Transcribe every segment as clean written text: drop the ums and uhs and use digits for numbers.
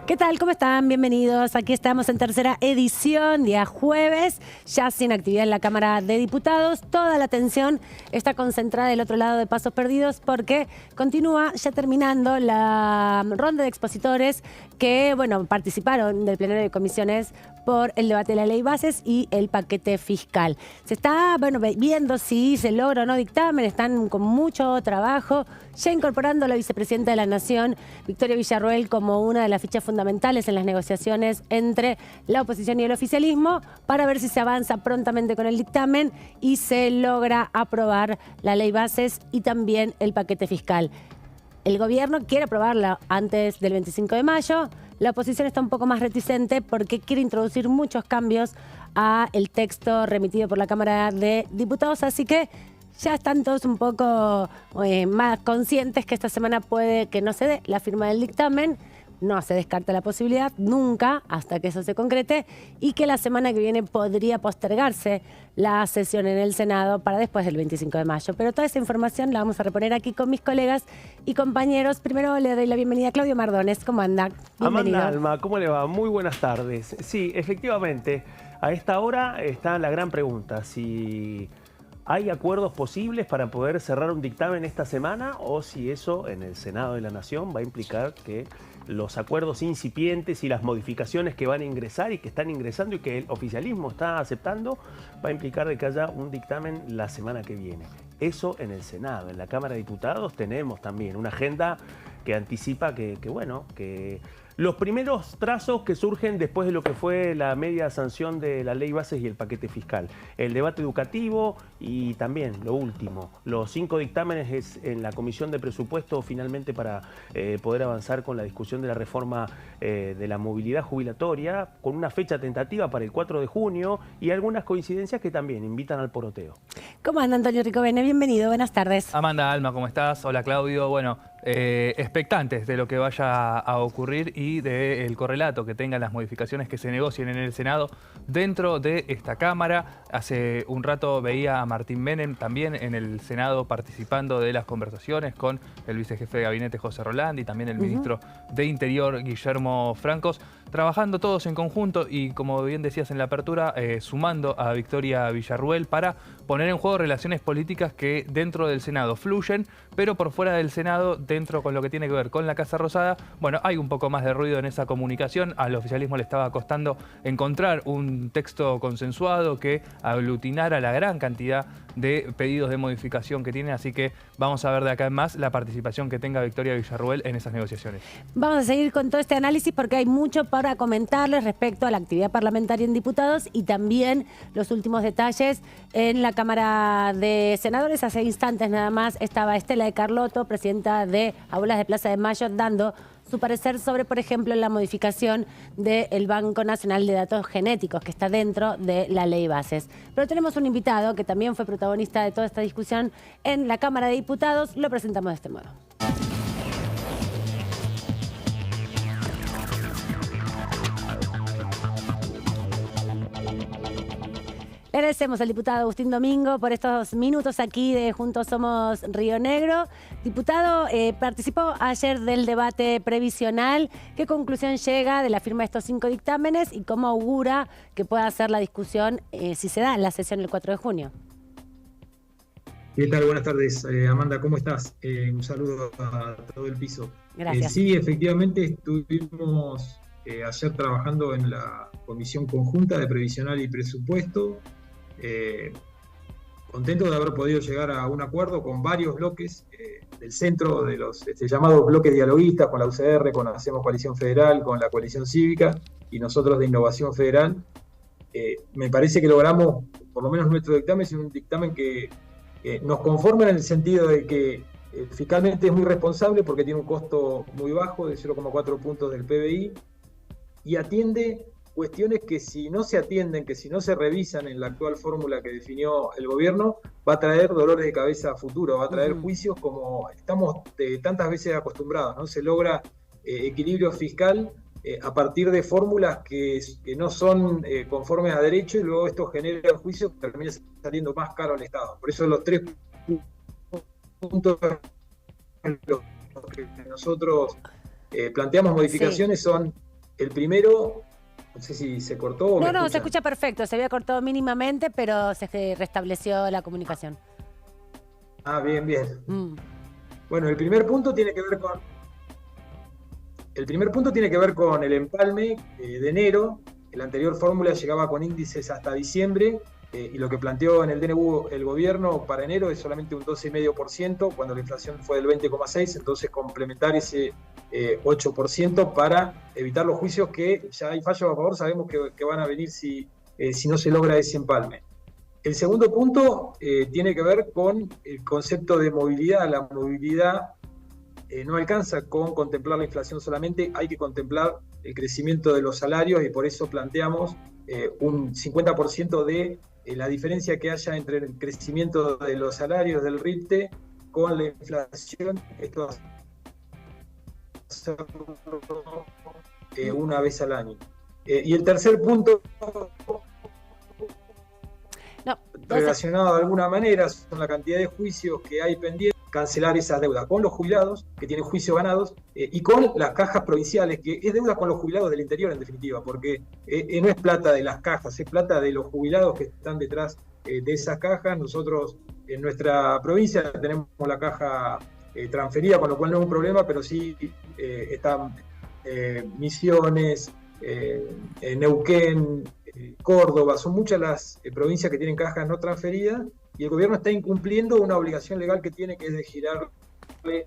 ¿Qué tal? ¿Cómo están? Bienvenidos. Aquí estamos en tercera edición, día jueves, ya sin actividad en la Cámara de Diputados. Toda la atención está concentrada del otro lado de Pasos Perdidos porque continúa ya terminando la ronda de expositores que, bueno, participaron del plenario de comisiones por el debate de la ley bases y el paquete fiscal. Se está, bueno, viendo si se logra o no dictamen, están con mucho trabajo, ya incorporando a la vicepresidenta de la Nación, Victoria Villarruel, como una de las fichas fundamentales en las negociaciones entre la oposición y el oficialismo, para ver si se avanza prontamente con el dictamen y se logra aprobar la ley bases y también el paquete fiscal. El gobierno quiere aprobarla antes del 25 de mayo. La oposición está un poco más reticente porque quiere introducir muchos cambios a el texto remitido por la Cámara de Diputados, así que ya están todos un poco más conscientes que esta semana puede que no se dé la firma del dictamen. No se descarta la posibilidad nunca hasta que eso se concrete y que la semana que viene podría postergarse la sesión en el Senado para después del 25 de mayo. Pero toda esa información la vamos a reponer aquí con mis colegas y compañeros. Primero le doy la bienvenida a Claudio Mardones. ¿Cómo anda? Bienvenido. Amanda Alma, ¿cómo le va? Muy buenas tardes. Sí, efectivamente, a esta hora está la gran pregunta, si ¿hay acuerdos posibles para poder cerrar un dictamen esta semana o si eso en el Senado de la Nación va a implicar que los acuerdos incipientes y las modificaciones que van a ingresar y que están ingresando y que el oficialismo está aceptando va a implicar de que haya un dictamen la semana que viene? Eso en el Senado. En la Cámara de Diputados tenemos también una agenda que anticipa que los primeros trazos que surgen después de lo que fue la media sanción de la ley bases y el paquete fiscal. El debate educativo y también, lo último, los 5 dictámenes en la Comisión de Presupuesto finalmente para poder avanzar con la discusión de la reforma de la movilidad jubilatoria, con una fecha tentativa para el 4 de junio y algunas coincidencias que también invitan al poroteo. ¿Cómo anda Antonio Ricovene? Bienvenido, buenas tardes. Amanda Alma, ¿cómo estás? Hola Claudio. Bueno, expectantes de lo que vaya a ocurrir y del correlato que tengan las modificaciones que se negocien en el Senado dentro de esta Cámara. Hace un rato veía a Martín Menem también en el Senado participando de las conversaciones con el vicejefe de gabinete José Rolandi y también el ministro de Interior Guillermo Francos, trabajando todos en conjunto y, como bien decías en la apertura, sumando a Victoria Villarruel para poner en juego relaciones políticas que dentro del Senado fluyen, pero por fuera del Senado, dentro con lo que tiene que ver con la Casa Rosada, bueno, hay un poco más de ruido en esa comunicación. Al oficialismo le estaba costando encontrar un texto consensuado que aglutinara la gran cantidad de pedidos de modificación que tiene, así que vamos a ver de acá en más la participación que tenga Victoria Villarruel en esas negociaciones. Vamos a seguir con todo este análisis porque hay mucho para comentarles respecto a la actividad parlamentaria en diputados y también los últimos detalles en la Cámara de Senadores. Hace instantes nada más estaba Estela de Carlotto, presidenta de Aulas de Plaza de Mayo, dando su parecer sobre, por ejemplo, la modificación del Banco Nacional de Datos Genéticos, que está dentro de la ley bases. Pero tenemos un invitado que también fue protagonista de toda esta discusión en la Cámara de Diputados. Lo presentamos de este modo. Le agradecemos al diputado Agustín Domingo por estos minutos aquí de Juntos Somos Río Negro. Diputado, participó ayer del debate previsional. ¿Qué conclusión llega de la firma de estos 5 dictámenes y cómo augura que pueda ser la discusión si se da en la sesión el 4 de junio? ¿Qué tal? Buenas tardes, Amanda, ¿cómo estás? Un saludo a todo el piso. Gracias. Sí, efectivamente estuvimos ayer trabajando en la Comisión Conjunta de Previsional y Presupuesto. Contento de haber podido llegar a un acuerdo con varios bloques del centro de los llamados bloques dialoguistas, con la UCR, con Hacemos Coalición Federal, con la Coalición Cívica y nosotros de Innovación Federal. Me parece que logramos, por lo menos nuestro dictamen, es un dictamen que nos conforma en el sentido de que fiscalmente es muy responsable porque tiene un costo muy bajo de 0,4 puntos del PBI y atiende cuestiones que si no se atienden, que si no se revisan en la actual fórmula que definió el gobierno, va a traer dolores de cabeza a futuro, va a traer juicios como estamos tantas veces acostumbrados, ¿no? Se logra equilibrio fiscal a partir de fórmulas que no son conformes a derecho y luego esto genera juicios que termina saliendo más caro al Estado. Por eso los 3 puntos en los que nosotros planteamos modificaciones son El primero, no sé si se cortó o me No, se escuchan. escucha perfecto. Se había cortado mínimamente, pero se restableció la comunicación. Ah, bien, bien. Mm. Bueno, el primer punto tiene que ver con el empalme de enero. La anterior fórmula llegaba con índices hasta diciembre, y lo que planteó en el DNU el gobierno para enero es solamente un 12,5%, cuando la inflación fue del 20,6%, entonces complementar ese 8% para evitar los juicios que ya hay fallos a favor, sabemos que van a venir si no se logra ese empalme. El segundo punto tiene que ver con el concepto de movilidad. La movilidad no alcanza con contemplar la inflación solamente, hay que contemplar el crecimiento de los salarios, y por eso planteamos un 50% de la diferencia que haya entre el crecimiento de los salarios del RIPTE con la inflación. Esto va a ser una vez al año. Y el tercer punto, relacionado de alguna manera, son la cantidad de juicios que hay pendientes, cancelar esas deudas con los jubilados que tienen juicios ganados, y con las cajas provinciales, que es deuda con los jubilados del interior en definitiva, porque no es plata de las cajas, es plata de los jubilados que están detrás de esas cajas. Nosotros en nuestra provincia tenemos la caja transferida, con lo cual no es un problema, pero sí están Misiones, Neuquén, Córdoba, son muchas las provincias que tienen cajas no transferidas, y el gobierno está incumpliendo una obligación legal que tiene, que es de girarle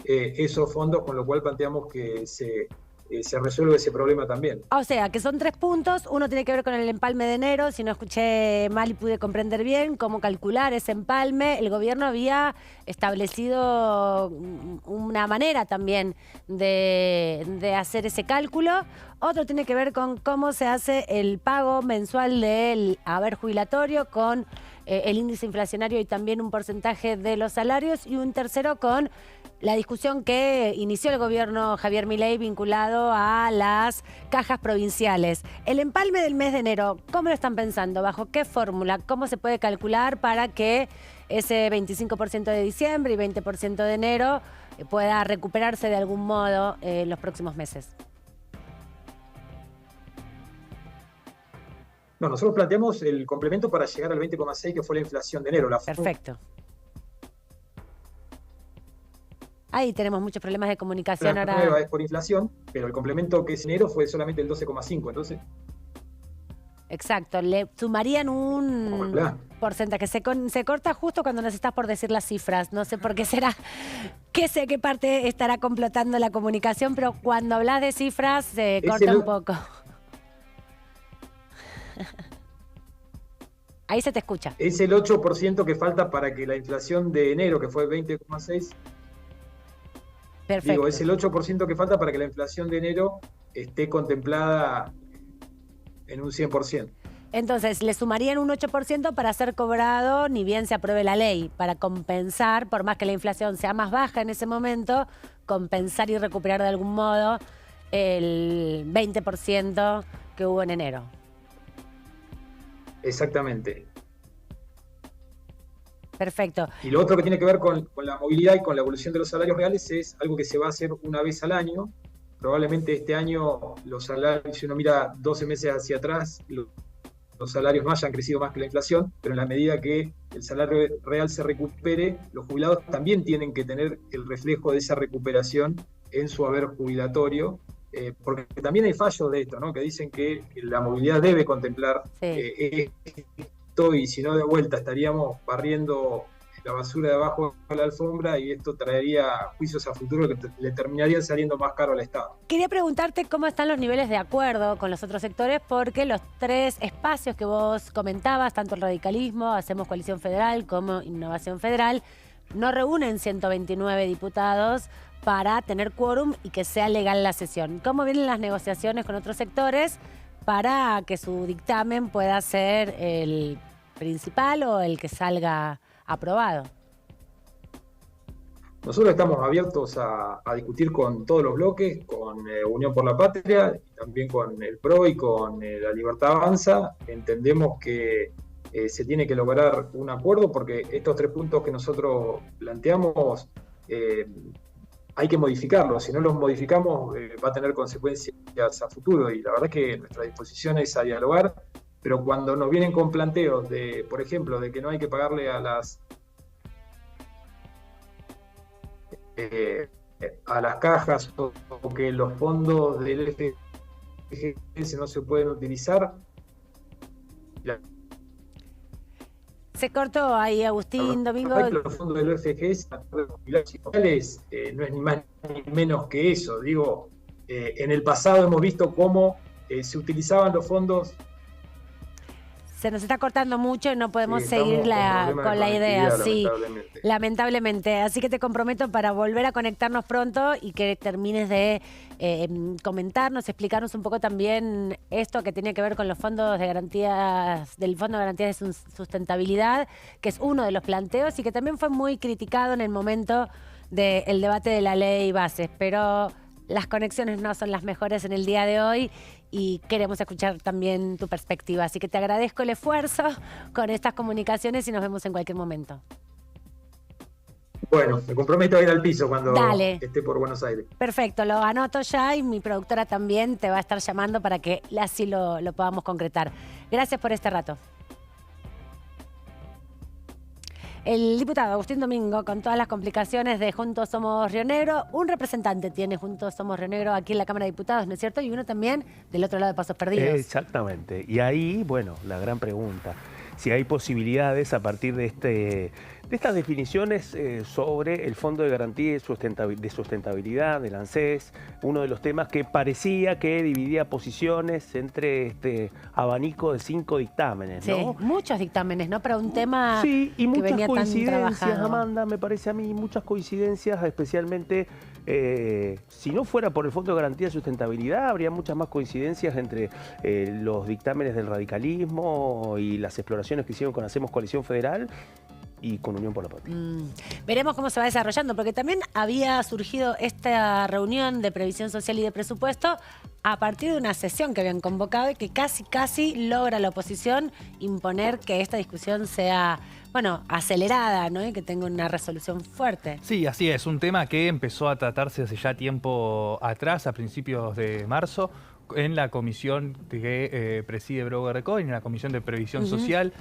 esos fondos, con lo cual planteamos que se resuelve ese problema también. O sea, que son 3 puntos. Uno tiene que ver con el empalme de enero. Si no escuché mal y pude comprender bien cómo calcular ese empalme, el gobierno había establecido una manera también de hacer ese cálculo. Otro tiene que ver con cómo se hace el pago mensual del haber jubilatorio con el índice inflacionario y también un porcentaje de los salarios. Y un tercero con la discusión que inició el gobierno Javier Milei vinculado a las cajas provinciales. El empalme del mes de enero, ¿cómo lo están pensando? ¿Bajo qué fórmula? ¿Cómo se puede calcular para que ese 25% de diciembre y 20% de enero pueda recuperarse de algún modo en los próximos meses? No, nosotros planteamos el complemento para llegar al 20,6%, que fue la inflación de enero. Perfecto. Ahí tenemos muchos problemas de comunicación la ahora. Nueva es por inflación, pero el complemento que es enero fue solamente el 12,5%, entonces... Exacto, le sumarían un porcentaje. Se corta justo cuando nos estás por decir las cifras. No sé por qué será, qué parte estará complotando la comunicación, pero cuando hablas de cifras se corta un poco. Ahí se te escucha. Es el 8% que falta para que la inflación de enero, que fue 20,6%. Perfecto. Digo, es el 8% que falta para que la inflación de enero esté contemplada en un 100%. Entonces, le sumarían un 8% para ser cobrado ni bien se apruebe la ley, para compensar, por más que la inflación sea más baja en ese momento, compensar y recuperar de algún modo el 20% que hubo en enero. Exactamente. Perfecto. Y lo otro que tiene que ver con la movilidad y con la evolución de los salarios reales es algo que se va a hacer una vez al año. Probablemente este año los salarios, si uno mira 12 meses hacia atrás, los salarios no hayan crecido más que la inflación, pero en la medida que el salario real se recupere, los jubilados también tienen que tener el reflejo de esa recuperación en su haber jubilatorio, porque también hay fallos de esto, ¿no? Que dicen que la movilidad debe contemplar esto, y si no, de vuelta estaríamos barriendo la basura debajo de la alfombra, y esto traería juicios a futuro que le terminarían saliendo más caro al Estado. Quería preguntarte cómo están los niveles de acuerdo con los otros sectores, porque los 3 espacios que vos comentabas, tanto el radicalismo, Hacemos Coalición Federal, como Innovación Federal, no reúnen 129 diputados para tener quórum y que sea legal la sesión. ¿Cómo vienen las negociaciones con otros sectores para que su dictamen pueda ser el principal o el que salga aprobado? Nosotros estamos abiertos a discutir con todos los bloques, con Unión por la Patria, y también con el PRO y con La Libertad Avanza. Entendemos que se tiene que lograr un acuerdo, porque estos 3 puntos que nosotros planteamos hay que modificarlo. Si no los modificamos, va a tener consecuencias a futuro. Y la verdad es que nuestra disposición es a dialogar, pero cuando nos vienen con planteos de, por ejemplo, de que no hay que pagarle a las cajas o que los fondos del FGS no se pueden utilizar. Se cortó ahí, Agustín, Domingo. Los fondos del FGS no es ni más ni menos que eso. Digo, en el pasado hemos visto cómo se utilizaban los fondos. Se nos está cortando mucho y no podemos seguir con la idea, sí, lamentablemente. Así que te comprometo para volver a conectarnos pronto y que termines de comentarnos, explicarnos un poco también esto que tiene que ver con los fondos de garantías, del Fondo de Garantías de Sustentabilidad, que es uno de los planteos y que también fue muy criticado en el momento del debate de la ley bases, pero las conexiones no son las mejores en el día de hoy y queremos escuchar también tu perspectiva. Así que te agradezco el esfuerzo con estas comunicaciones y nos vemos en cualquier momento. Bueno, me comprometo a ir al piso cuando esté por Buenos Aires. Perfecto, lo anoto ya y mi productora también te va a estar llamando para que así lo podamos concretar. Gracias por este rato. El diputado Agustín Domingo, con todas las complicaciones de Juntos Somos Río Negro, un representante tiene Juntos Somos Río Negro aquí en la Cámara de Diputados, ¿no es cierto? Y uno también del otro lado de Pasos Perdidos. Exactamente. Y ahí, bueno, la gran pregunta, si hay posibilidades a partir de estas definiciones sobre el Fondo de Garantía de Sustentabilidad del ANSES, uno de los temas que parecía que dividía posiciones entre este abanico de 5 dictámenes, ¿no? Sí, muchos dictámenes, ¿no? Para un tema sí, y que muchas venía coincidencias, tan trabajado. Amanda, me parece a mí, muchas coincidencias, especialmente si no fuera por el Fondo de Garantía de Sustentabilidad, habría muchas más coincidencias entre los dictámenes del radicalismo y las exploraciones que hicieron con Hacemos Coalición Federal y con Unión por la Patria. Veremos cómo se va desarrollando, porque también había surgido esta reunión de previsión social y de presupuesto a partir de una sesión que habían convocado y que casi logra la oposición imponer que esta discusión sea, bueno, acelerada, ¿no? Y que tenga una resolución fuerte. Sí, así es. Un tema que empezó a tratarse hace ya tiempo atrás, a principios de marzo, en la comisión que preside Brogo Recoin, en la comisión de previsión social,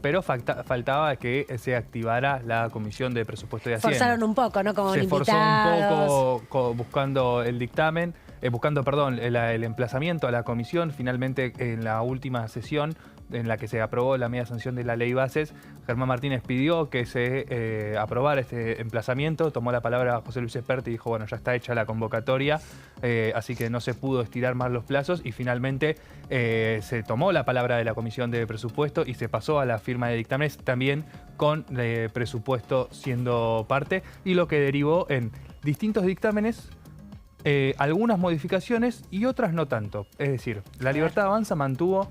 pero faltaba que se activara la comisión de presupuesto de Hacienda. Forzaron un poco, ¿no? Como se forzó invitados. un poco buscando el dictamen, el emplazamiento a la comisión. Finalmente, en la última sesión en la que se aprobó la media sanción de la ley bases, Germán Martínez pidió que se aprobara este emplazamiento, tomó la palabra José Luis Esperti y dijo, bueno, ya está hecha la convocatoria, así que no se pudo estirar más los plazos y finalmente se tomó la palabra de la Comisión de Presupuesto y se pasó a la firma de dictámenes también con presupuesto siendo parte, y lo que derivó en distintos dictámenes, algunas modificaciones y otras no tanto. Es decir, La Libertad Avanza mantuvo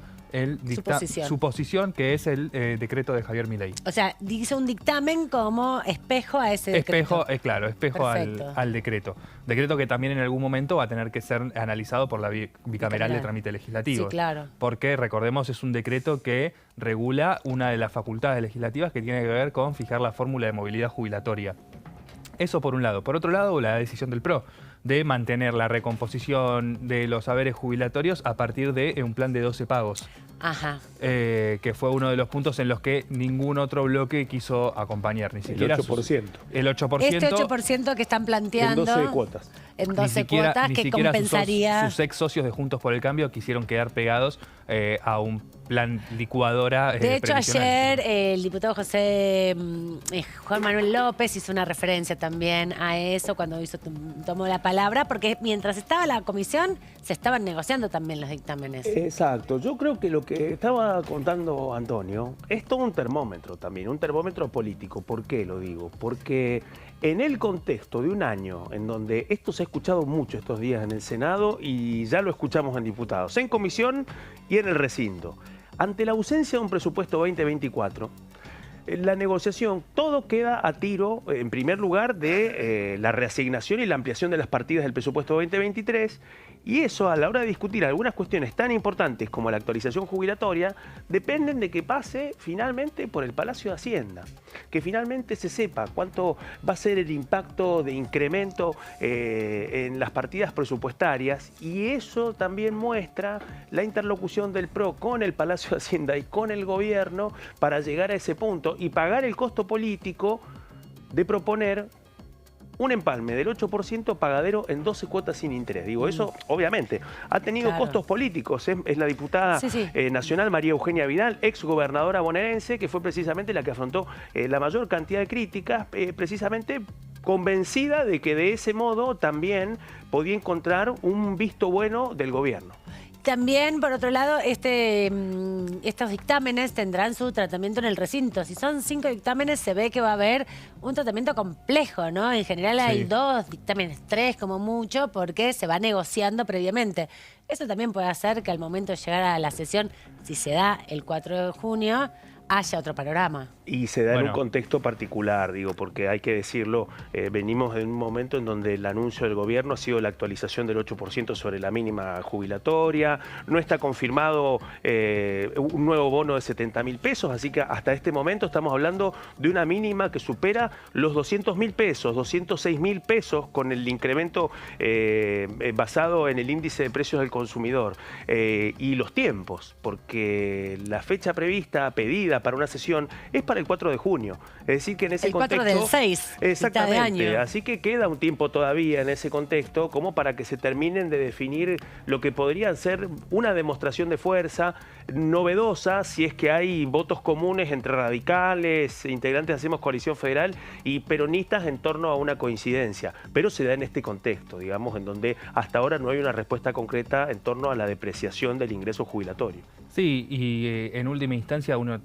su posición, que es el decreto de Javier Milei. O sea, dice un dictamen como espejo a ese decreto. Espejo al decreto. Decreto que también en algún momento va a tener que ser analizado por la bicameral de trámite legislativo. Sí, claro. Porque, recordemos, es un decreto que regula una de las facultades legislativas que tiene que ver con fijar la fórmula de movilidad jubilatoria. Eso por un lado. Por otro lado, la decisión del PRO de mantener la recomposición de los haberes jubilatorios a partir de un plan de 12 pagos. Ajá. Que fue uno de los puntos en los que ningún otro bloque quiso acompañar, ni siquiera el 8%. El 8%. Este 8% que están planteando. En 12 cuotas. En 12 cuotas que compensaría. Sus ex socios de Juntos por el Cambio quisieron quedar pegados a un plan licuadora. De hecho, ayer el diputado Juan Manuel López hizo una referencia también a eso cuando tomó la palabra, porque mientras estaba la comisión se estaban negociando también los dictámenes. Exacto. Yo creo que lo que estaba contando Antonio es todo un termómetro también, un termómetro político. ¿Por qué lo digo? Porque en el contexto de un año en donde esto se ha escuchado mucho estos días en el Senado y ya lo escuchamos en diputados, en comisión y en el recinto, ante la ausencia de un presupuesto 2024, la negociación, todo queda a tiro, en primer lugar, de la reasignación y la ampliación de las partidas del presupuesto 2023 Y eso, a la hora de discutir algunas cuestiones tan importantes como la actualización jubilatoria, dependen de que pase finalmente por el Palacio de Hacienda. Que finalmente se sepa cuánto va a ser el impacto de incremento en las partidas presupuestarias, y eso también muestra la interlocución del PRO con el Palacio de Hacienda y con el gobierno para llegar a ese punto y pagar el costo político de proponer un empalme del 8% pagadero en 12 cuotas sin interés. Digo, eso obviamente ha tenido costos políticos. Es la diputada nacional María Eugenia Vidal, ex gobernadora bonaerense, que fue precisamente la que afrontó la mayor cantidad de críticas, precisamente convencida de que de ese modo también podía encontrar un visto bueno del gobierno. También, por otro lado, estos dictámenes tendrán su tratamiento en el recinto. Si son 5 dictámenes, se ve que va a haber un tratamiento complejo, ¿no? En general hay 2 dictámenes, 3 como mucho, porque se va negociando previamente. Eso también puede hacer que al momento de llegar a la sesión, si se da el 4 de junio, haya otro panorama. Y se da en un contexto particular, digo, porque hay que decirlo, venimos en un momento en donde el anuncio del gobierno ha sido la actualización del 8% sobre la mínima jubilatoria, no está confirmado un nuevo bono de 70.000 pesos, así que hasta este momento estamos hablando de una mínima que supera los 200.000 pesos, 206.000 pesos con el incremento basado en el índice de precios del consumidor. Y los tiempos, porque la fecha prevista, pedida para una sesión, es para el 4 de junio. Es decir, que en ese contexto... El 4 del 6, exactamente, mitad de año. Así que queda un tiempo todavía en ese contexto como para que se terminen de definir lo que podría ser una demostración de fuerza novedosa, si es que hay votos comunes entre radicales, integrantes de Hacemos Coalición Federal y peronistas en torno a una coincidencia. Pero se da en este contexto, digamos, en donde hasta ahora no hay una respuesta concreta en torno a la depreciación del ingreso jubilatorio. Sí, y en última instancia uno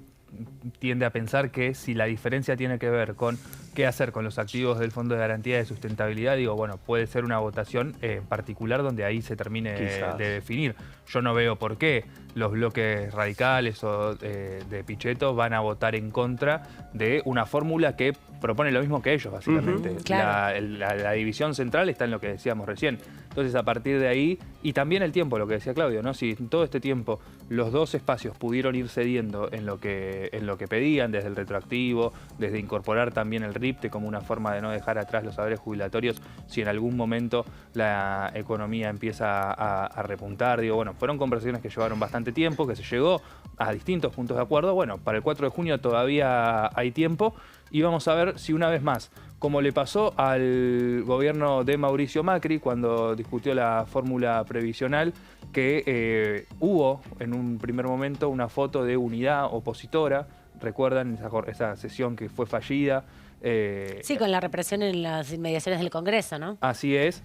tiende a pensar que si la diferencia tiene que ver con qué hacer con los activos del Fondo de Garantía de Sustentabilidad, digo, bueno, puede ser una votación en particular donde ahí se termine de definir. Yo no veo por qué los bloques radicales o de Pichetto van a votar en contra de una fórmula que propone lo mismo que ellos, básicamente. La división central está en lo que decíamos recién. Entonces, a partir de ahí, y también el tiempo, lo que decía Claudio, ¿no? Si en todo este tiempo los dos espacios pudieron ir cediendo en lo que pedían, desde el retroactivo, desde incorporar también el RIPTE como una forma de no dejar atrás los saberes jubilatorios, si en algún momento la economía empieza a repuntar, digo, bueno, fueron conversaciones que llevaron bastante tiempo, que se llegó a distintos puntos de acuerdo. Bueno, para el 4 de junio todavía hay tiempo y vamos a ver si una vez más, como le pasó al gobierno de Mauricio Macri cuando discutió la fórmula previsional, que hubo en un primer momento una foto de unidad opositora, recuerdan esa sesión que fue fallida. Sí, con la represión en las inmediaciones del Congreso, ¿no? Así es.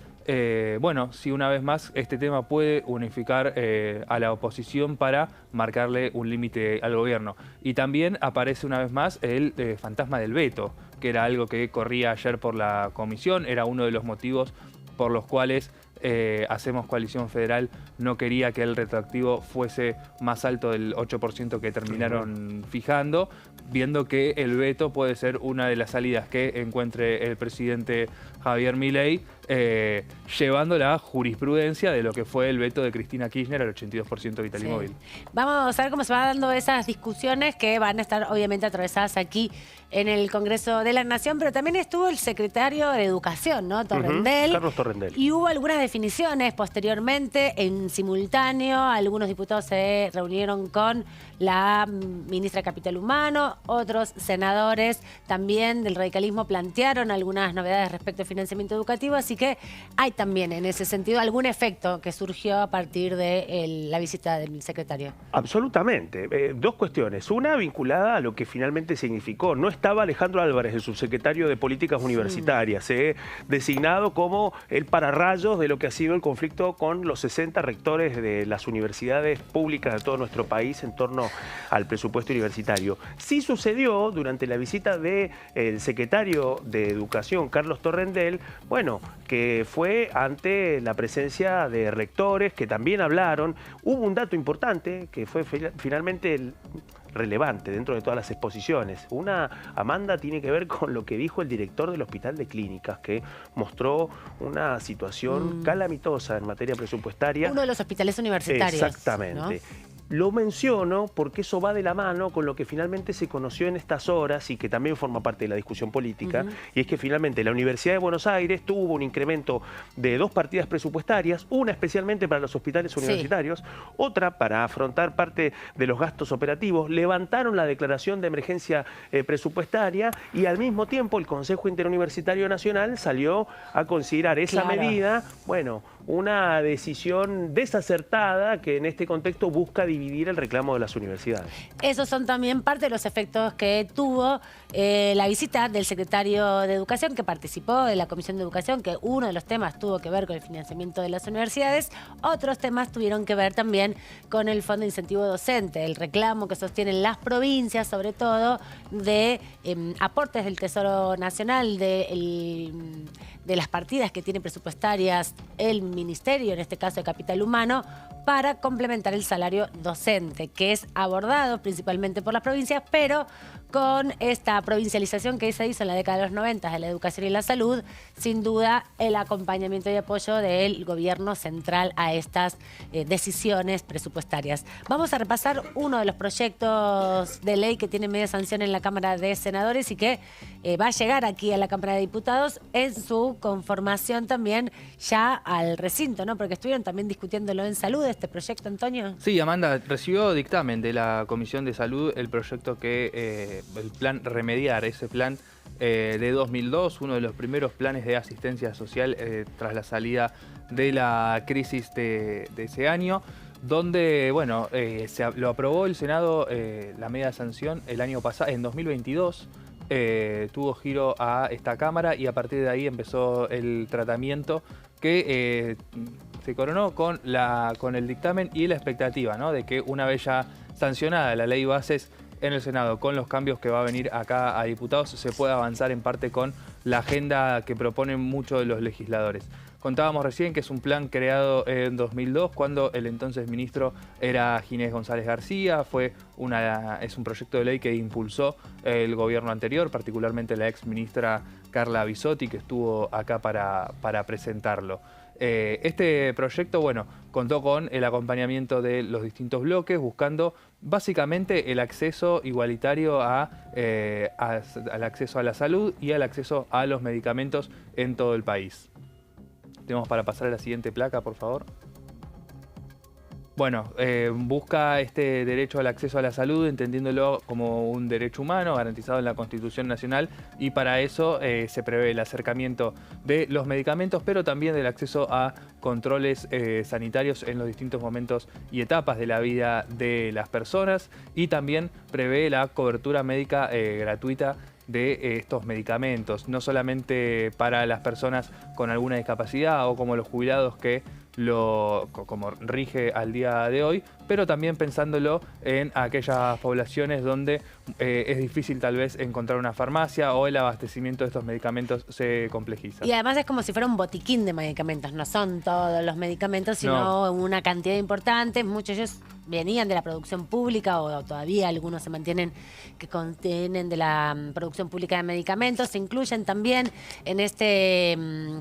Bueno, si una vez más este tema puede unificar a la oposición para marcarle un límite al gobierno. Y también aparece una vez más el fantasma del veto, que era algo que corría ayer por la comisión, era uno de los motivos por los cuales Hacemos Coalición Federal no quería que el retroactivo fuese más alto del 8% que terminaron fijando, viendo que el veto puede ser una de las salidas que encuentre el presidente Javier Milei, llevando la jurisprudencia de lo que fue el veto de Cristina Kirchner al 82% Vital y Móvil. Vamos a ver cómo se van dando esas discusiones que van a estar obviamente atravesadas aquí en el Congreso de la Nación, pero también estuvo el secretario de Educación, ¿no? Torrendel. Carlos Torrendel. Y hubo algunas definiciones posteriormente, en simultáneo. Algunos diputados se reunieron con la ministra de Capital Humano, otros senadores también del radicalismo plantearon algunas novedades respecto al financiamiento educativo, así que hay también en ese sentido algún efecto que surgió a partir de la visita del secretario. Absolutamente. Dos cuestiones. Una vinculada a lo que finalmente significó. No estaba Alejandro Álvarez, el subsecretario de Políticas Universitarias, designado como el pararrayos de lo que ha sido el conflicto con los 60 rectores de las universidades públicas de todo nuestro país en torno al presupuesto universitario. Sí sucedió durante la visita del secretario de Educación, Carlos Torrendel, bueno, que fue ante la presencia de rectores que también hablaron. Hubo un dato importante que fue finalmente relevante dentro de todas las exposiciones. Una, Amanda, tiene que ver con lo que dijo el director del Hospital de Clínicas, que mostró una situación calamitosa en materia presupuestaria. Uno de los hospitales universitarios. Exactamente. ¿No? Lo menciono porque eso va de la mano con lo que finalmente se conoció en estas horas y que también forma parte de la discusión política, y es que finalmente la Universidad de Buenos Aires tuvo un incremento de 2 partidas presupuestarias, una especialmente para los hospitales universitarios, otra para afrontar parte de los gastos operativos. Levantaron la declaración de emergencia presupuestaria y al mismo tiempo el Consejo Interuniversitario Nacional salió a considerar esa medida, bueno, una decisión desacertada que en este contexto busca dividir el reclamo de las universidades. Esos son también parte de los efectos que tuvo la visita del secretario de Educación, que participó de la Comisión de Educación, que uno de los temas tuvo que ver con el financiamiento de las universidades. Otros temas tuvieron que ver también con el Fondo de Incentivo Docente, el reclamo que sostienen las provincias, sobre todo, de aportes del Tesoro Nacional, de las partidas que tiene presupuestarias el Ministerio, en este caso de Capital Humano, para complementar el salario docente, que es abordado principalmente por las provincias, pero con esta provincialización que se hizo en la década de los 90 de la educación y la salud, sin duda el acompañamiento y apoyo del gobierno central a estas decisiones presupuestarias. Vamos a repasar uno de los proyectos de ley que tiene media sanción en la Cámara de Senadores y que va a llegar aquí a la Cámara de Diputados en su conformación también ya al recinto, ¿no? Porque estuvieron también discutiéndolo en salud, este proyecto, Antonio. Sí, Amanda, recibió dictamen de la Comisión de Salud el proyecto que, el plan Remediar, ese plan de 2002, uno de los primeros planes de asistencia social tras la salida de la crisis de ese año, donde, bueno, lo aprobó el Senado, la media sanción, el año pasado, en 2022, tuvo giro a esta Cámara y a partir de ahí empezó el tratamiento que se coronó con el dictamen y la expectativa, ¿no?, de que una vez ya sancionada la ley bases en el Senado, con los cambios que va a venir acá a diputados, se pueda avanzar en parte con la agenda que proponen muchos de los legisladores. Contábamos recién que es un plan creado en 2002, cuando el entonces ministro era Ginés González García. Es un proyecto de ley que impulsó el gobierno anterior, particularmente la ex ministra Carla Bisotti, que estuvo acá para presentarlo. Este proyecto, bueno, contó con el acompañamiento de los distintos bloques, buscando básicamente el acceso igualitario al acceso a la salud y al acceso a los medicamentos en todo el país. Tenemos para pasar a la siguiente placa, por favor. Bueno, busca este derecho al acceso a la salud, entendiéndolo como un derecho humano garantizado en la Constitución Nacional, y para eso se prevé el acercamiento de los medicamentos, pero también del acceso a controles sanitarios en los distintos momentos y etapas de la vida de las personas, y también prevé la cobertura médica gratuita de estos medicamentos, no solamente para las personas con alguna discapacidad o como los jubilados que como rige al día de hoy, pero también pensándolo en aquellas poblaciones donde es difícil tal vez encontrar una farmacia o el abastecimiento de estos medicamentos se complejiza. Y además es como si fuera un botiquín de medicamentos, no son todos los medicamentos, sino una cantidad importante. Muchos de ellos venían de la producción pública o todavía algunos se mantienen que contienen de la producción pública de medicamentos. Se incluyen también en este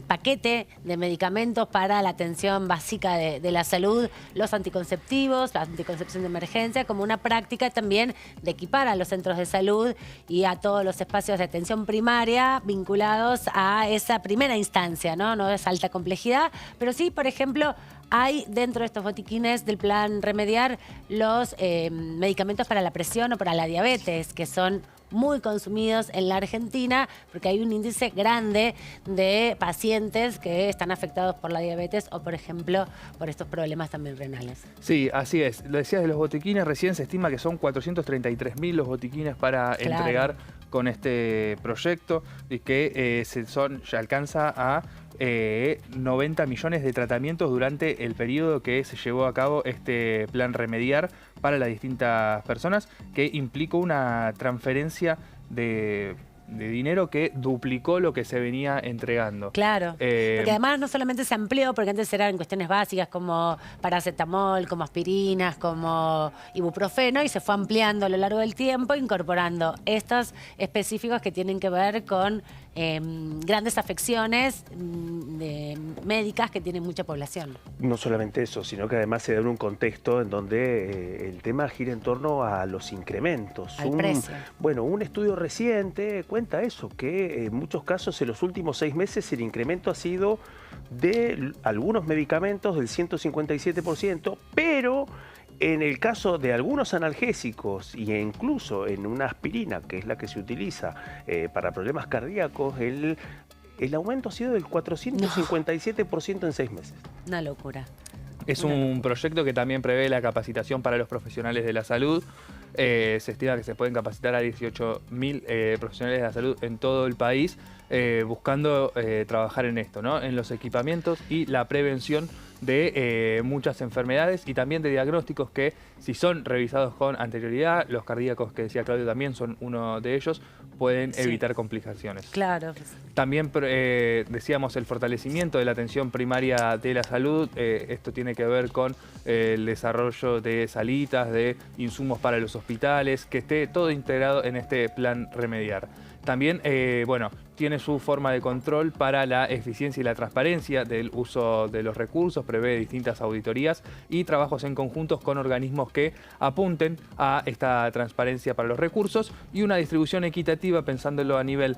paquete de medicamentos para la atención básica de la salud, los anticonceptivos, la anticoncepción de emergencia, como una práctica también de equipar a los centros de salud y a todos los espacios de atención primaria vinculados a esa primera instancia, ¿no? No es alta complejidad, pero sí, por ejemplo, hay dentro de estos botiquines del plan Remediar los medicamentos para la presión o para la diabetes, que son muy consumidos en la Argentina, porque hay un índice grande de pacientes que están afectados por la diabetes o, por ejemplo, por estos problemas también renales. Sí, así es. Lo decías de los botiquines, recién se estima que son 433.000 los botiquines para entregar con este proyecto y que ya alcanza a 90 millones de tratamientos durante el periodo que se llevó a cabo este plan Remediar para las distintas personas, que implicó una transferencia de dinero que duplicó lo que se venía entregando. Claro, porque además no solamente se amplió, porque antes eran cuestiones básicas como paracetamol, como aspirinas, como ibuprofeno, y se fue ampliando a lo largo del tiempo, incorporando estos específicos que tienen que ver con grandes afecciones médicas que tienen mucha población. No solamente eso, sino que además se da en un contexto en donde el tema gira en torno a los incrementos. Al precio. Bueno, un estudio reciente cuenta eso, que en muchos casos en los últimos 6 meses el incremento ha sido de algunos medicamentos del 157%, pero en el caso de algunos analgésicos e incluso en una aspirina, que es la que se utiliza para problemas cardíacos, el aumento ha sido del 457% en 6 meses. Una locura. Es un proyecto que también prevé la capacitación para los profesionales de la salud. Se estima que se pueden capacitar a 18.000 profesionales de la salud en todo el país, buscando trabajar en esto, ¿no? En los equipamientos y la prevención de muchas enfermedades y también de diagnósticos que, si son revisados con anterioridad, los cardíacos que decía Claudio también son uno de ellos, pueden evitar complicaciones. Claro. También decíamos el fortalecimiento de la atención primaria de la salud. Esto tiene que ver con el desarrollo de salitas, de insumos para los hospitales, que esté todo integrado en este plan Remediar. También, bueno, tiene su forma de control para la eficiencia y la transparencia del uso de los recursos, prevé distintas auditorías y trabajos en conjuntos con organismos que apunten a esta transparencia para los recursos y una distribución equitativa, pensándolo a nivel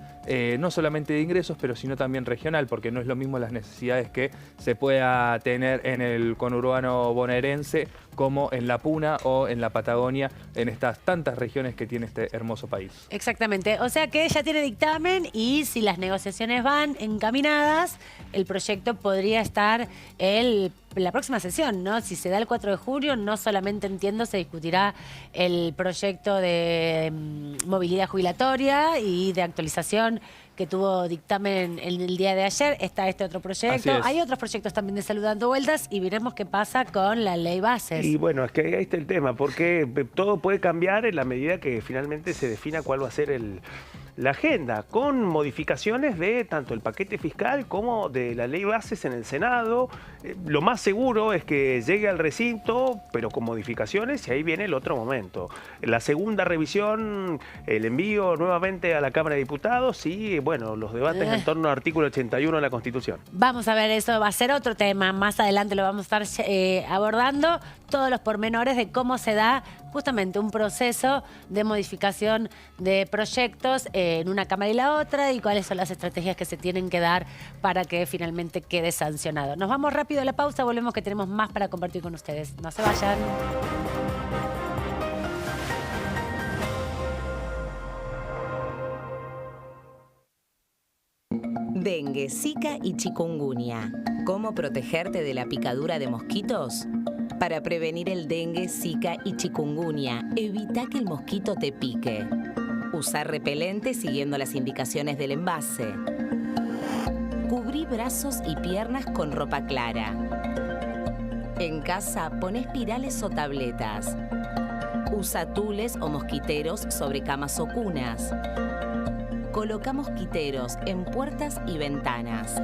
no solamente de ingresos, pero sino también regional, porque no es lo mismo las necesidades que se pueda tener en el conurbano bonaerense como en la Puna o en la Patagonia, en estas tantas regiones que tiene este hermoso país. Exactamente, o sea que ya tiene dictamen y si las negociaciones van encaminadas, el proyecto podría estar la próxima sesión, ¿no? Si se da el 4 de junio, no solamente entiendo, se discutirá el proyecto de movilidad jubilatoria y de actualización que tuvo dictamen en el día de ayer. Está este otro proyecto. Hay otros proyectos también de salud dando vueltas y veremos qué pasa con la ley bases. Y bueno, es que ahí está el tema, porque todo puede cambiar en la medida que finalmente se defina cuál va a ser la agenda, con modificaciones de tanto el paquete fiscal como de la ley bases en el Senado. Lo más seguro es que llegue al recinto, pero con modificaciones, y ahí viene el otro momento. La segunda revisión, el envío nuevamente a la Cámara de Diputados y, bueno, los debates en torno al artículo 81 de la Constitución. Vamos a ver, eso va a ser otro tema. Más adelante lo vamos a estar abordando, todos los pormenores de cómo se da justamente un proceso de modificación de proyectos en una Cámara y la otra y cuáles son las estrategias que se tienen que dar para que finalmente quede sancionado. Nos vamos rápido a la pausa, volvemos que tenemos más para compartir con ustedes. No se vayan. Dengue, Zika y chikungunya. ¿Cómo protegerte de la picadura de mosquitos? Para prevenir el dengue, Zika y chikungunya, evita que el mosquito te pique. Usar repelente siguiendo las indicaciones del envase. Cubrí brazos y piernas con ropa clara. En casa, pon espirales o tabletas. Usa tules o mosquiteros sobre camas o cunas. Coloca mosquiteros en puertas y ventanas.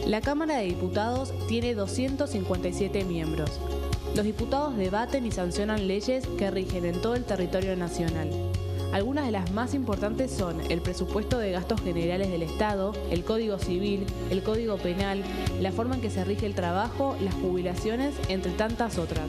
La Cámara de Diputados tiene 257 miembros. Los diputados debaten y sancionan leyes que rigen en todo el territorio nacional. Algunas de las más importantes son el presupuesto de gastos generales del Estado, el Código Civil, el Código Penal, la forma en que se rige el trabajo, las jubilaciones, entre tantas otras.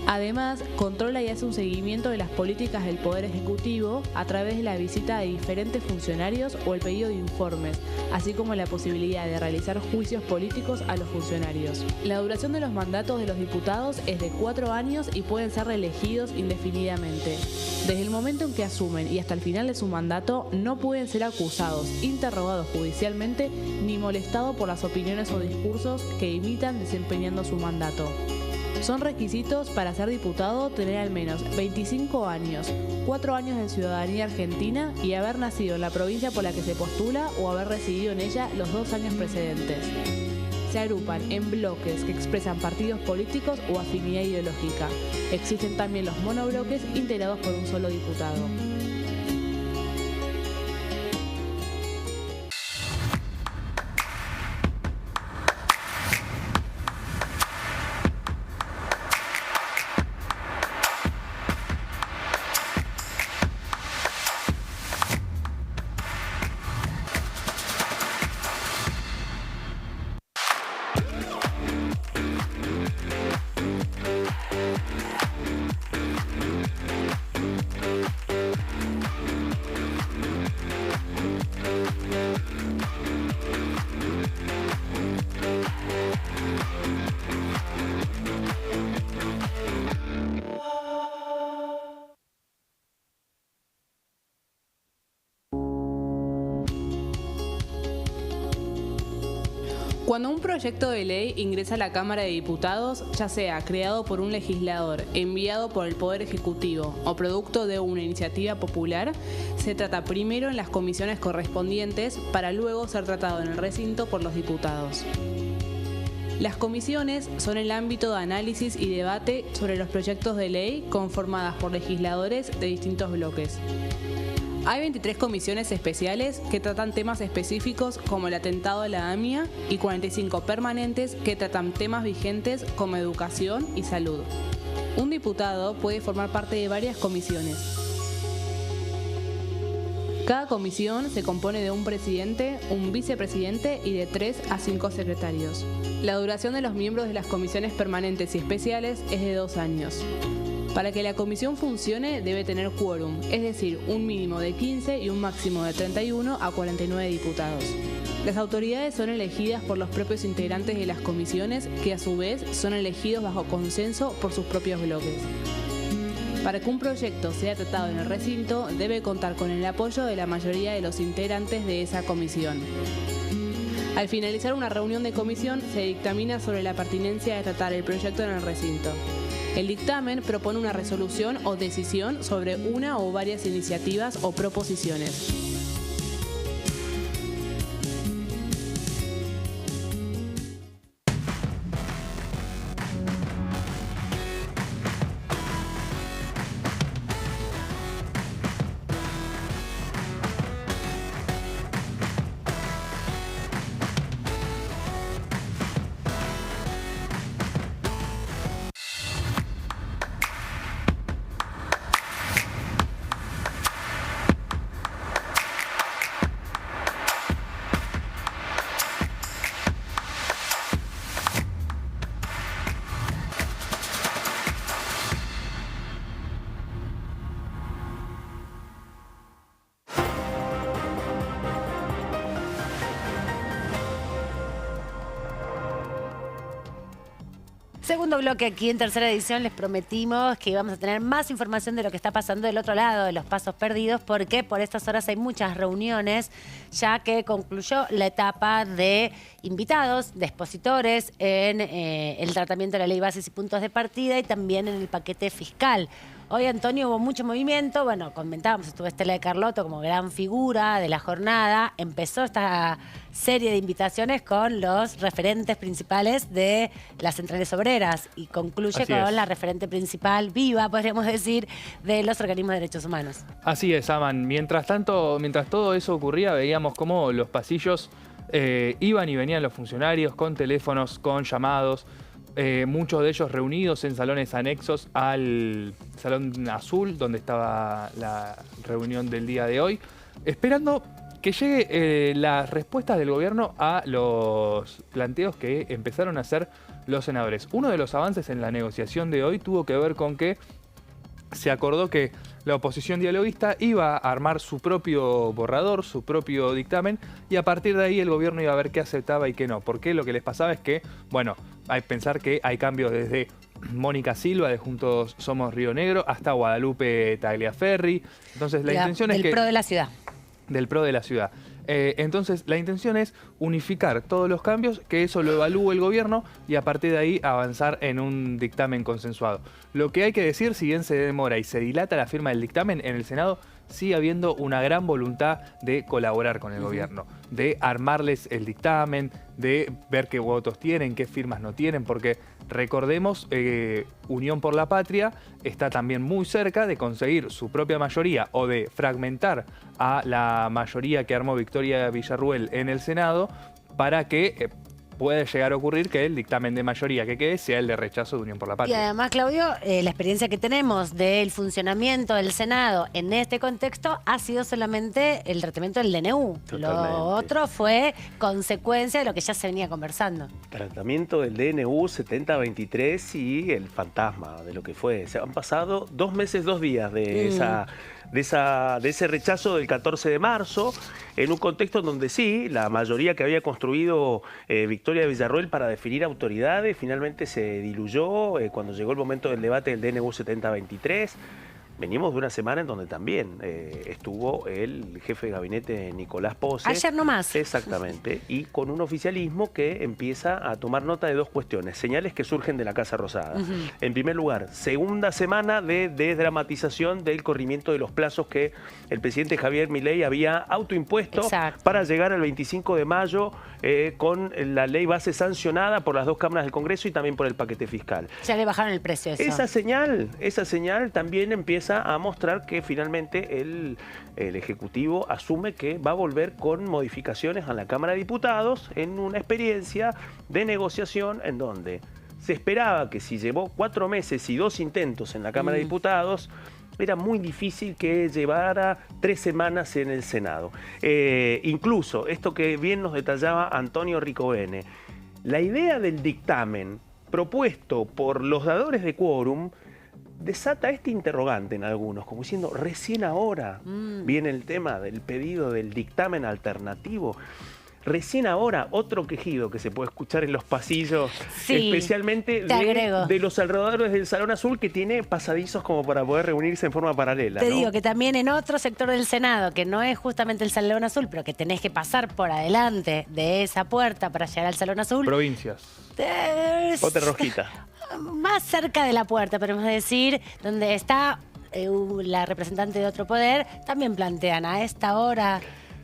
Además, controla y hace un seguimiento de las políticas del Poder Ejecutivo a través de la visita de diferentes funcionarios o el pedido de informes, así como la posibilidad de realizar juicios políticos a los funcionarios. La duración de los mandatos de los diputados es de 4 años y pueden ser reelegidos indefinidamente. Desde el momento en que asumen y hasta el final de su mandato, no pueden ser acusados, interrogados judicialmente ni molestados por las opiniones o discursos que imitan desempeñando su mandato. Son requisitos para ser diputado tener al menos 25 años, 4 años de ciudadanía argentina y haber nacido en la provincia por la que se postula o haber residido en ella los 2 años precedentes. Se agrupan en bloques que expresan partidos políticos o afinidad ideológica. Existen también los monobloques integrados por un solo diputado. Cuando un proyecto de ley ingresa a la Cámara de Diputados, ya sea creado por un legislador, enviado por el Poder Ejecutivo o producto de una iniciativa popular, se trata primero en las comisiones correspondientes para luego ser tratado en el recinto por los diputados. Las comisiones son el ámbito de análisis y debate sobre los proyectos de ley conformadas por legisladores de distintos bloques. Hay 23 comisiones especiales que tratan temas específicos como el atentado a la AMIA y 45 permanentes que tratan temas vigentes como educación y salud. Un diputado puede formar parte de varias comisiones. Cada comisión se compone de un presidente, un vicepresidente y de 3 a 5 secretarios. La duración de los miembros de las comisiones permanentes y especiales es de 2 años. Para que la comisión funcione debe tener quórum, es decir, un mínimo de 15 y un máximo de 31 a 49 diputados. Las autoridades son elegidas por los propios integrantes de las comisiones, que a su vez son elegidos bajo consenso por sus propios bloques. Para que un proyecto sea tratado en el recinto, debe contar con el apoyo de la mayoría de los integrantes de esa comisión. Al finalizar una reunión de comisión, se dictamina sobre la pertinencia de tratar el proyecto en el recinto. El dictamen propone una resolución o decisión sobre una o varias iniciativas o proposiciones. Segundo bloque aquí en Tercera Edición. Les prometimos que íbamos a tener más información de lo que está pasando del otro lado de los pasos perdidos, porque por estas horas hay muchas reuniones, ya que concluyó la etapa de invitados, de expositores en el tratamiento de la ley Bases y Puntos de Partida y también en el paquete fiscal. Hoy, Antonio, hubo mucho movimiento. Bueno, comentábamos, estuvo Estela de Carlotto como gran figura de la jornada. Empezó esta serie de invitaciones con los referentes principales de las centrales obreras y concluye con la referente principal, viva, podríamos decir, de los organismos de derechos humanos. Así es, Aman. Mientras todo eso ocurría, veíamos cómo los pasillos iban y venían los funcionarios con teléfonos, con llamados. Muchos de ellos reunidos en salones anexos al Salón Azul, donde estaba la reunión del día de hoy, esperando que llegue las respuestas del gobierno a los planteos que empezaron a hacer los senadores. Uno de los avances en la negociación de hoy tuvo que ver con que se acordó que la oposición dialoguista iba a armar su propio borrador, su propio dictamen, y a partir de ahí el gobierno iba a ver qué aceptaba y qué no. Porque lo que les pasaba es que, bueno, hay que pensar que hay cambios desde Mónica Silva de Juntos Somos Río Negro hasta Guadalupe Tagliaferri. Entonces la intención es que... Del PRO de la ciudad. Del PRO de la ciudad. Entonces la intención es unificar todos los cambios, que eso lo evalúe el gobierno y a partir de ahí avanzar en un dictamen consensuado. Lo que hay que decir, si bien se demora y se dilata la firma del dictamen, en el Senado sigue habiendo una gran voluntad de colaborar con el gobierno, de armarles el dictamen, de ver qué votos tienen, qué firmas no tienen, porque recordemos, Unión por la Patria está también muy cerca de conseguir su propia mayoría o de fragmentar a la mayoría que armó Victoria Villarruel en el Senado para que puede llegar a ocurrir que el dictamen de mayoría que quede sea el de rechazo de Unión por la Y Patria. además, Claudio, la experiencia que tenemos del funcionamiento del Senado en este contexto ha sido solamente el tratamiento del DNU. Totalmente. Lo otro fue consecuencia de lo que ya se venía conversando. Tratamiento del DNU 7023 y el fantasma de lo que fue. Se han pasado 2 meses, 2 días de ese rechazo del 14 de marzo, en un contexto donde sí, la mayoría que había construido Victoria Villarruel para definir autoridades finalmente se diluyó cuando llegó el momento del debate del DNU 7023. Venimos de una semana en donde también estuvo el jefe de gabinete Nicolás Pose. Ayer nomás. Exactamente. Y con un oficialismo que empieza a tomar nota de 2 cuestiones. Señales que surgen de la Casa Rosada. En primer lugar, segunda semana de desdramatización del corrimiento de los plazos que el presidente Javier Milei había autoimpuesto. Exacto. Para llegar al 25 de mayo con la ley base sancionada por las 2 cámaras del Congreso y también por el paquete fiscal. Ya le bajaron el precio a eso. Esa señal también empieza a mostrar que finalmente el Ejecutivo asume que va a volver con modificaciones a la Cámara de Diputados en una experiencia de negociación en donde se esperaba que si llevó 4 meses y 2 intentos en la Cámara de Diputados, era muy difícil que llevara 3 semanas en el Senado. Incluso, esto que bien nos detallaba Antonio Ricovene, la idea del dictamen propuesto por los dadores de quórum desata este interrogante en algunos, como diciendo, recién ahora viene el tema del pedido del dictamen alternativo. Recién ahora, otro quejido que se puede escuchar en los pasillos, Sí, especialmente de los alrededores del Salón Azul, que tiene pasadizos como para poder reunirse en forma paralela. Te ¿no? digo que también en otro sector del Senado, que no es justamente el Salón Azul, pero que tenés que pasar por adelante de esa puerta para llegar al Salón Azul. Provincias. Otra rosquita. Más cerca de la puerta, podemos decir, donde está la representante de otro poder, también plantean a esta hora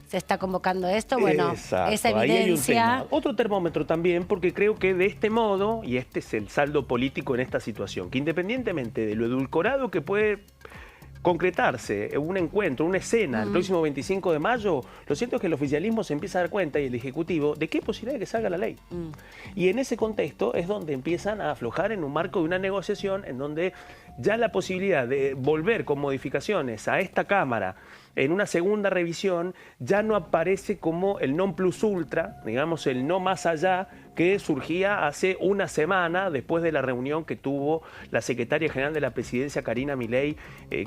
se está convocando esto. Bueno, exacto, esa ahí hay un evidencia. tema. Otro termómetro también, porque creo que de este modo, y este es el saldo político en esta situación, que independientemente de lo edulcorado que puede concretarse un encuentro, una escena el próximo 25 de mayo, lo cierto es que el oficialismo se empieza a dar cuenta y el Ejecutivo de qué posibilidad de que salga la ley. Y en ese contexto es donde empiezan a aflojar en un marco de una negociación en donde ya la posibilidad de volver con modificaciones a esta Cámara en una segunda revisión ya no aparece como el non plus ultra, digamos el no más allá, que surgía hace una semana después de la reunión que tuvo la secretaria general de la presidencia, Karina Milei,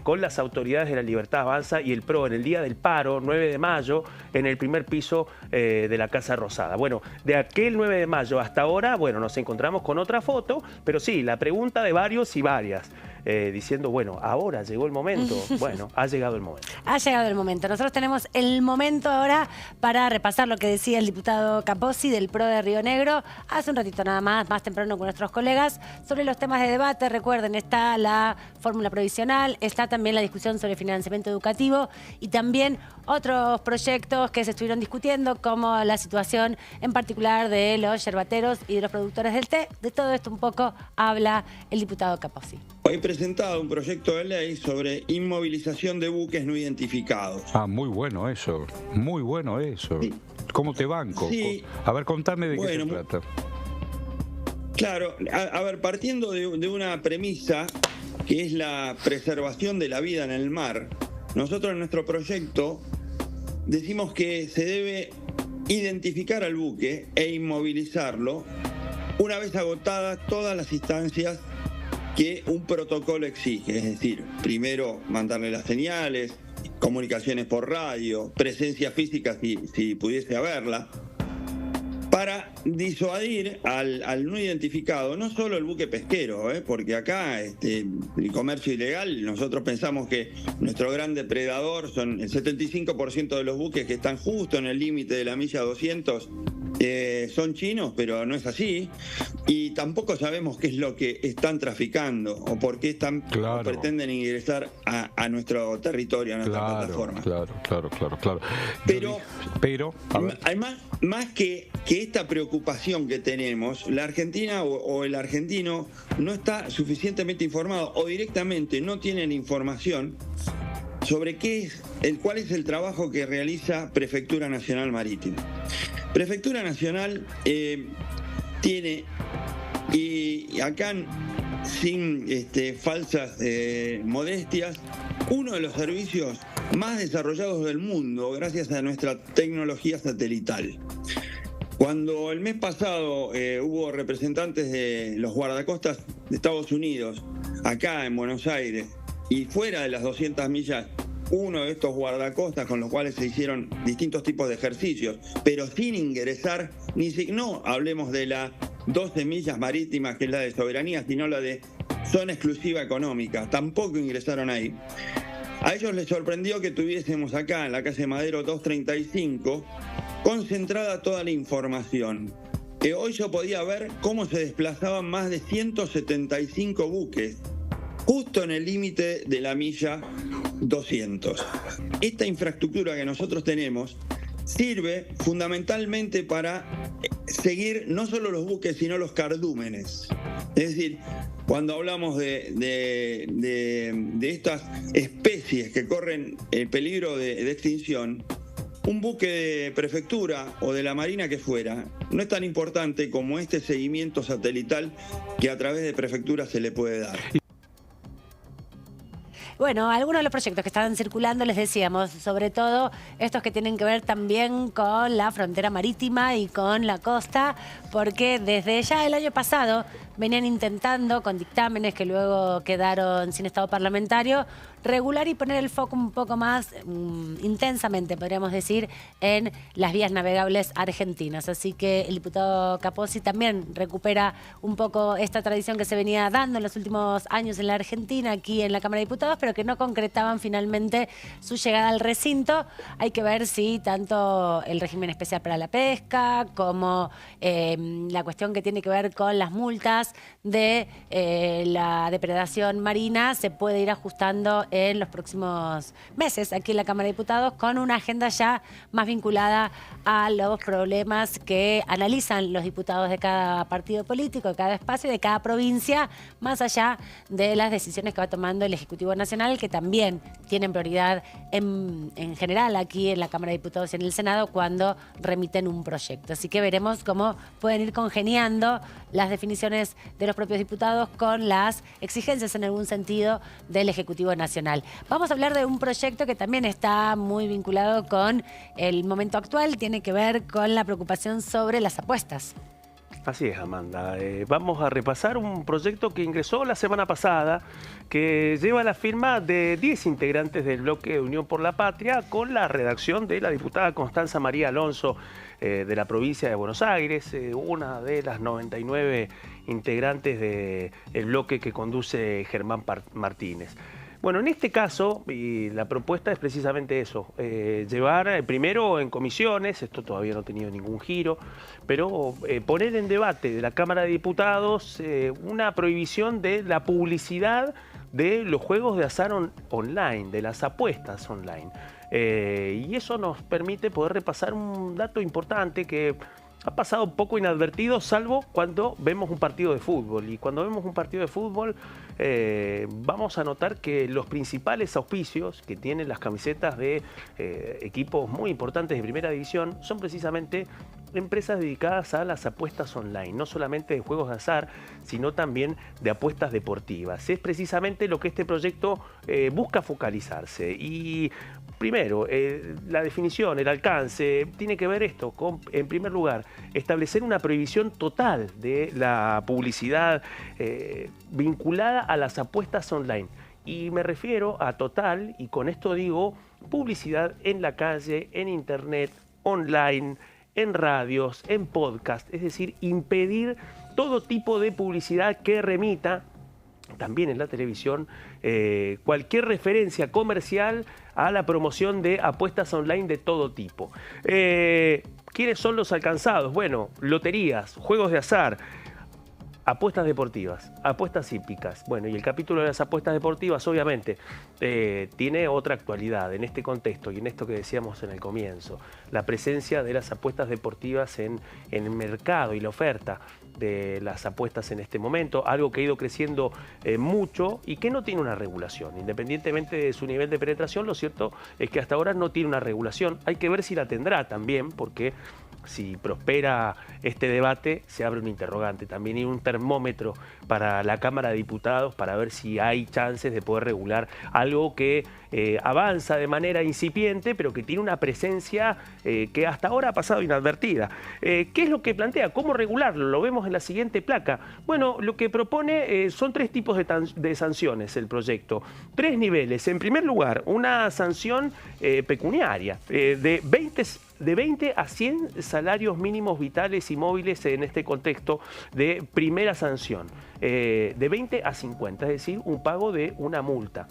con las autoridades de la Libertad Avanza y el PRO en el día del paro, 9 de mayo, en el primer piso de la Casa Rosada. Bueno, de aquel 9 de mayo hasta ahora, bueno, nos encontramos con otra foto, pero sí, la pregunta de varios y varias, diciendo, bueno, ahora llegó el momento. Bueno, ha llegado el momento. Ha llegado el momento. Nosotros tenemos el momento ahora para repasar lo que decía el diputado Capozzi del PRO de Río Negro hace un ratito nada más temprano con nuestros colegas, sobre los temas de debate. Recuerden, está la fórmula provisional, está también la discusión sobre financiamiento educativo y también otros proyectos que se estuvieron discutiendo, como la situación en particular de los yerbateros y de los productores del té. De todo esto un poco habla el diputado Capozzi. He presentado un proyecto de ley sobre inmovilización de buques no identificados. Ah, muy bueno eso, muy bueno eso. Sí. ¿Cómo te banco? Sí. A ver, contame de qué se Bueno, trata. Claro, a ver, partiendo de una premisa que es la preservación de la vida en el mar, nosotros en nuestro proyecto decimos que se debe identificar al buque e inmovilizarlo una vez agotadas todas las instancias que un protocolo exige, es decir, primero mandarle las señales, comunicaciones por radio, presencia física si pudiese haberla, para disuadir al no identificado, no solo el buque pesquero, porque acá el comercio ilegal, nosotros pensamos que nuestro gran depredador son el 75% de los buques que están justo en el límite de la milla 200, son chinos, pero no es así, y tampoco sabemos qué es lo que están traficando o por qué o pretenden ingresar a nuestro territorio, a nuestra plataforma. Claro. Pero además, más que esta preocupación que tenemos, la Argentina o el argentino no está suficientemente informado o directamente no tienen información sobre cuál es el trabajo que realiza Prefectura Nacional Marítima. Prefectura Nacional tiene, y acá sin falsas modestias, uno de los servicios más desarrollados del mundo gracias a nuestra tecnología satelital. Cuando el mes pasado hubo representantes de los guardacostas de Estados Unidos acá en Buenos Aires y fuera de las 200 millas, uno de estos guardacostas con los cuales se hicieron distintos tipos de ejercicios, pero sin ingresar, no hablemos de la 12 millas marítimas, que es la de soberanía, sino la de zona exclusiva económica, tampoco ingresaron ahí. A ellos les sorprendió que tuviésemos acá en la calle Madero 235 concentrada toda la información. Hoy yo podía ver cómo se desplazaban más de 175 buques justo en el límite de la milla 200. Esta infraestructura que nosotros tenemos sirve fundamentalmente para seguir no solo los buques, sino los cardúmenes. Es decir, cuando hablamos de estas especies que corren el peligro de extinción, un buque de prefectura o de la marina que fuera no es tan importante como este seguimiento satelital que a través de prefectura se le puede dar. Bueno, algunos de los proyectos que estaban circulando, les decíamos, sobre todo estos que tienen que ver también con la frontera marítima y con la costa, porque desde ya el año pasado venían intentando, con dictámenes que luego quedaron sin estado parlamentario, regular y poner el foco un poco más intensamente, podríamos decir, en las vías navegables argentinas. Así que el diputado Capozzi también recupera un poco esta tradición que se venía dando en los últimos años en la Argentina, aquí en la Cámara de Diputados, pero que no concretaban finalmente su llegada al recinto. Hay que ver si tanto el régimen especial para la pesca como la cuestión que tiene que ver con las multas de la depredación marina se puede ir ajustando en los próximos meses aquí en la Cámara de Diputados, con una agenda ya más vinculada a los problemas que analizan los diputados de cada partido político, de cada espacio, de cada provincia, más allá de las decisiones que va tomando el Ejecutivo Nacional, que también tienen prioridad en general aquí en la Cámara de Diputados y en el Senado cuando remiten un proyecto. Así que veremos cómo pueden ir congeniando las definiciones de los propios diputados con las exigencias en algún sentido del Ejecutivo Nacional. Vamos a hablar de un proyecto que también está muy vinculado con el momento actual, tiene que ver con la preocupación sobre las apuestas. Así es, Amanda. Vamos a repasar un proyecto que ingresó la semana pasada, que lleva la firma de 10 integrantes del bloque de Unión por la Patria, con la redacción de la diputada Constanza María Alonso, de la provincia de Buenos Aires, una de las 99 integrantes del bloque que conduce Germán Martínez. Bueno, en este caso, y la propuesta es precisamente eso, llevar primero en comisiones, esto todavía no ha tenido ningún giro, pero poner en debate de la Cámara de Diputados una prohibición de la publicidad de los juegos de azar online, de las apuestas online. Y eso nos permite poder repasar un dato importante que ha pasado un poco inadvertido, salvo cuando vemos un partido de fútbol. Y cuando vemos un partido de fútbol, vamos a notar que los principales auspicios que tienen las camisetas de equipos muy importantes de primera división son precisamente empresas dedicadas a las apuestas online, no solamente de juegos de azar, sino también de apuestas deportivas. Es precisamente lo que este proyecto busca focalizarse. Y Primero, la definición, el alcance, tiene que ver esto con, en primer lugar, establecer una prohibición total de la publicidad vinculada a las apuestas online. Y me refiero a total, y con esto digo, publicidad en la calle, en internet, online, en radios, en podcast, es decir, impedir todo tipo de publicidad que remita, también en la televisión, cualquier referencia comercial a la promoción de apuestas online de todo tipo. ¿Quiénes son los alcanzados? Bueno, loterías, juegos de azar, apuestas deportivas, apuestas hípicas. Bueno, y el capítulo de las apuestas deportivas, obviamente, tiene otra actualidad en este contexto y en esto que decíamos en el comienzo. La presencia de las apuestas deportivas en el mercado y la oferta de las apuestas en este momento, algo que ha ido creciendo mucho y que no tiene una regulación. Independientemente de su nivel de penetración, lo cierto es que hasta ahora no tiene una regulación. Hay que ver si la tendrá también, porque si prospera este debate, se abre un interrogante también y un termómetro para la Cámara de Diputados para ver si hay chances de poder regular algo que avanza de manera incipiente, pero que tiene una presencia que hasta ahora ha pasado inadvertida. ¿Qué es lo que plantea? ¿Cómo regularlo? Lo vemos en la siguiente placa. Bueno, lo que propone son 3 tipos de sanciones el proyecto. 3 niveles. En primer lugar, una sanción pecuniaria de 20 a 100 salarios mínimos vitales y móviles en este contexto de primera sanción. De 20 a 50, es decir, un pago de una multa.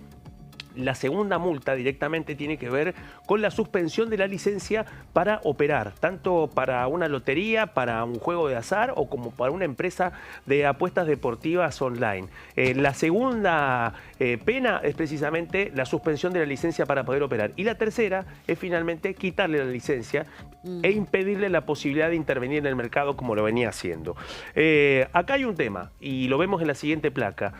La segunda multa directamente tiene que ver con la suspensión de la licencia para operar, tanto para una lotería, para un juego de azar o como para una empresa de apuestas deportivas online. La segunda pena es precisamente la suspensión de la licencia para poder operar. Y la tercera es finalmente quitarle la licencia e impedirle la posibilidad de intervenir en el mercado como lo venía haciendo. Acá hay un tema y lo vemos en la siguiente placa.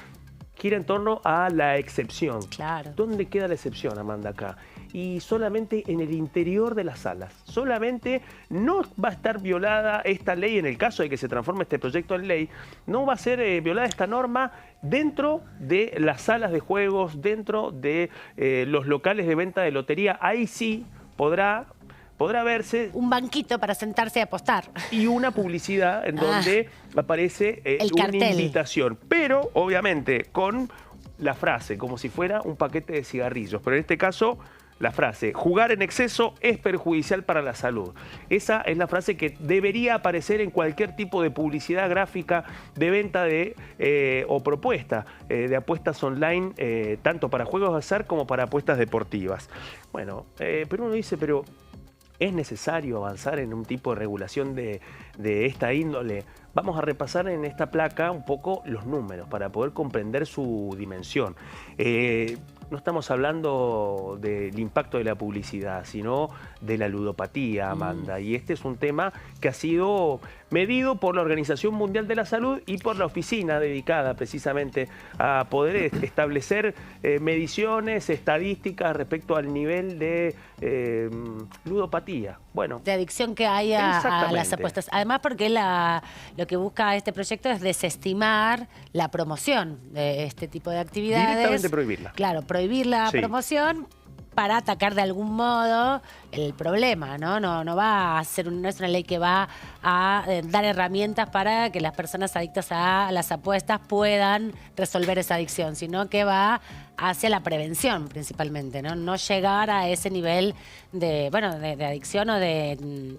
Gira en torno a la excepción. Claro. ¿Dónde queda la excepción, Amanda, acá? Y solamente en el interior de las salas. Solamente no va a estar violada esta ley, en el caso de que se transforme este proyecto en ley, no va a ser violada esta norma dentro de las salas de juegos, dentro de los locales de venta de lotería. Ahí sí podrá verse un banquito para sentarse a apostar. Y una publicidad en donde aparece una invitación. Pero, obviamente, con la frase, como si fuera un paquete de cigarrillos. Pero en este caso, la frase, jugar en exceso es perjudicial para la salud. Esa es la frase que debería aparecer en cualquier tipo de publicidad gráfica de venta o propuesta de apuestas online, tanto para juegos de azar como para apuestas deportivas. Bueno, pero uno dice, pero ¿es necesario avanzar en un tipo de regulación de esta índole? Vamos a repasar en esta placa un poco los números para poder comprender su dimensión. No estamos hablando del impacto de la publicidad, sino de la ludopatía, Amanda. Y este es un tema que ha sido medido por la Organización Mundial de la Salud y por la oficina dedicada precisamente a poder establecer mediciones, estadísticas respecto al nivel de ludopatía. Bueno, de adicción que hay a las apuestas. Además, porque lo que busca este proyecto es desestimar la promoción de este tipo de actividades. Directamente prohibirla. Claro, prohibir la promoción para atacar de algún modo el problema, ¿no? No va a ser no es una ley que va a dar herramientas para que las personas adictas a las apuestas puedan resolver esa adicción, sino que va hacia la prevención principalmente, ¿no? No llegar a ese nivel de adicción o de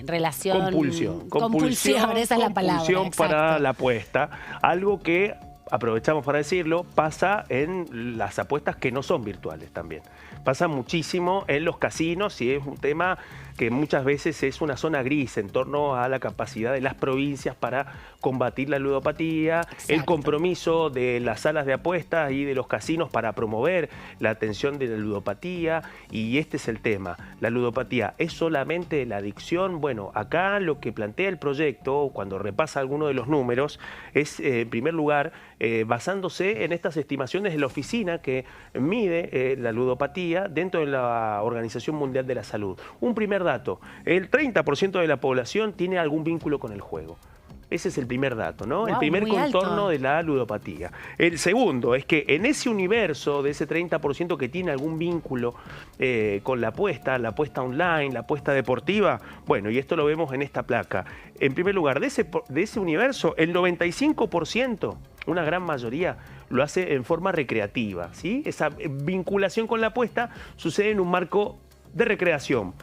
relación... Compulsión, esa es la palabra. Compulsión para la apuesta, algo que, aprovechamos para decirlo, pasa en las apuestas que no son virtuales también. Pasa muchísimo en los casinos y es un tema que muchas veces es una zona gris en torno a la capacidad de las provincias para combatir la ludopatía, el compromiso de las salas de apuestas y de los casinos para promover la atención de la ludopatía. Y este es el tema. ¿La ludopatía es solamente la adicción? Bueno, acá lo que plantea el proyecto, cuando repasa alguno de los números, es, en primer lugar, basándose en estas estimaciones de la oficina que mide la ludopatía dentro de la Organización Mundial de la Salud. Un primer dato, el 30% de la población tiene algún vínculo con el juego. Ese es el primer dato, ¿no? Wow, el primer muy contorno alto. de la ludopatía. El segundo es que en ese universo de ese 30% que tiene algún vínculo con la apuesta online, la apuesta deportiva, bueno, y esto lo vemos en esta placa. En primer lugar, de ese universo, el 95%, una gran mayoría, lo hace en forma recreativa, ¿sí? Esa vinculación con la apuesta sucede en un marco de recreación.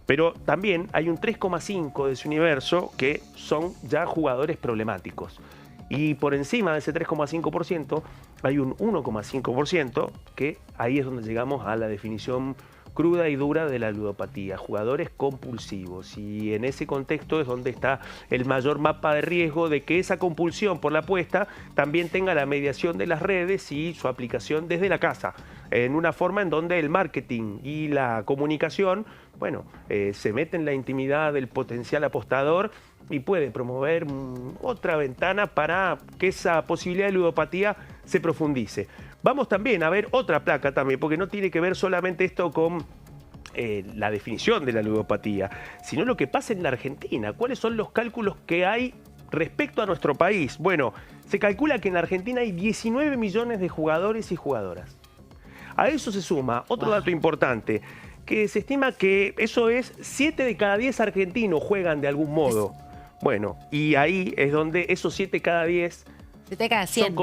Pero también hay un 3,5% de ese universo que son ya jugadores problemáticos. Y por encima de ese 3,5% hay un 1,5% que ahí es donde llegamos a la definición cruda y dura de la ludopatía, jugadores compulsivos. Y en ese contexto es donde está el mayor mapa de riesgo de que esa compulsión por la apuesta también tenga la mediación de las redes y su aplicación desde la casa, en una forma en donde el marketing y la comunicación, bueno, se mete en la intimidad del potencial apostador y puede promover otra ventana para que esa posibilidad de ludopatía se profundice. Vamos también a ver otra placa también, porque no tiene que ver solamente esto con la definición de la ludopatía, sino lo que pasa en la Argentina. ¿Cuáles son los cálculos que hay respecto a nuestro país? Bueno, se calcula que en la Argentina hay 19 millones de jugadores y jugadoras. A eso se suma otro dato importante, que se estima que eso es 7 de cada 10 argentinos juegan de algún modo. Bueno, y ahí es donde esos 7 cada 10... De cada 100.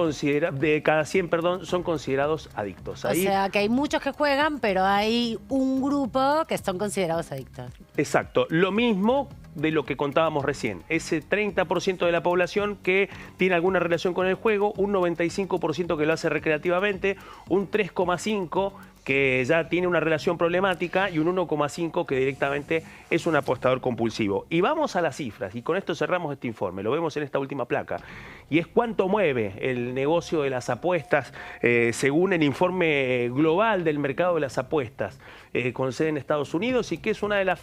De cada 100, perdón, son considerados adictos. Ahí, o sea, que hay muchos que juegan, pero hay un grupo que son considerados adictos. Exacto. Lo mismo de lo que contábamos recién. Ese 30% de la población que tiene alguna relación con el juego, un 95% que lo hace recreativamente, un 3,5% que ya tiene una relación problemática y un 1,5% que directamente es un apostador compulsivo. Y vamos a las cifras, y con esto cerramos este informe, lo vemos en esta última placa, y es cuánto mueve el negocio de las apuestas según el informe global del mercado de las apuestas con sede en Estados Unidos, y que es una de las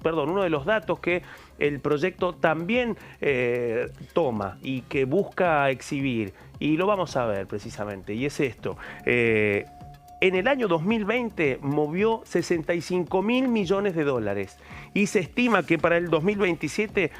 uno de los datos que el proyecto también toma y que busca exhibir, y lo vamos a ver precisamente, y es esto. En el año 2020 movió 65.000 millones de dólares y se estima que para el 2027